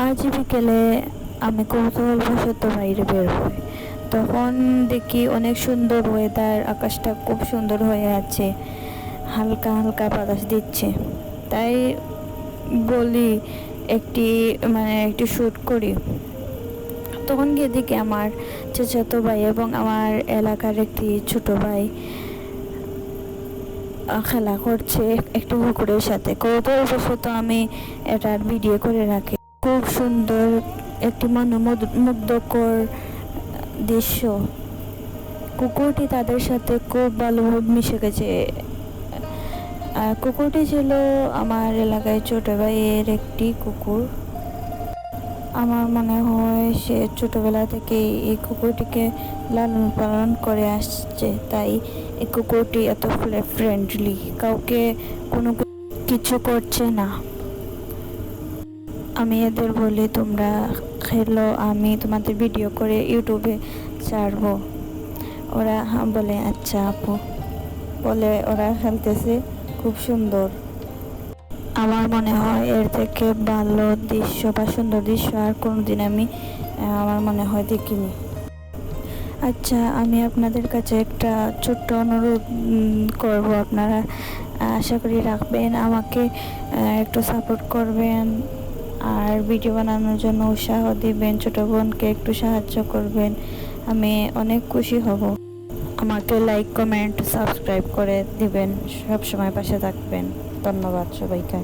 আজ বিকেলে আমি কৌতূহলবশত বাইরে বের হই। তখন দেখি অনেক সুন্দর ওয়েদার, আকাশটা খুব সুন্দর হয়ে আছে, হালকা হালকা বাতাস দিচ্ছে। তাই বলি একটি শ্যুট করি। তখন গিয়ে দেখি আমার চাচাতো ভাই এবং আমার এলাকার একটি ছোট ভাই খেলা করছে একটি কুকুরের সাথে। কৌতূহলবশত আমি এটার ভিডিও করে রাখি। খুব সুন্দর একটি মনোমুগ্ধকর দৃশ্য। কুকুরটি তাদের সাথে খুব ভালোভাবে মিশে গেছে। কুকুরটি ছিল আমার এলাকায় ছোট ভাইয়ের একটি কুকুর। আমার মনে হয় সে ছোটবেলা থেকে এই কুকুরটিকে লালন পালন করে আসছে, তাই এই কুকুরটি এত ফ্রেন্ডলি, কাউকে কোনো কিছু করছে না। আমি এদের বলি, তোমরা খেলো, আমি তোমাদের ভিডিও করে ইউটিউবে ছাড়বো। ওরা বলে আচ্ছা আপু, বলে ওরা খেলতেছে খুব সুন্দর। আমার মনে হয় এর থেকে ভালো দৃশ্য বা সুন্দর দৃশ্য আর কোনোদিন আমি আমার মনে হয় দেখিনি। আচ্ছা, আমি আপনাদের কাছে একটা ছোট্ট অনুরোধ করব, আপনারা আশা করি রাখবেন, আমাকে একটু সাপোর্ট করবেন আর ভিডিও বানানোর জন্য উৎসাহ দিবেন, ছোটো বোনকে একটু সাহায্য করবেন, আমি অনেক খুশি হব। আমাকে লাইক, কমেন্ট, সাবস্ক্রাইব করে দিবেন, সব সময় পাশে থাকবেন। ধন্যবাদ সবাইকে।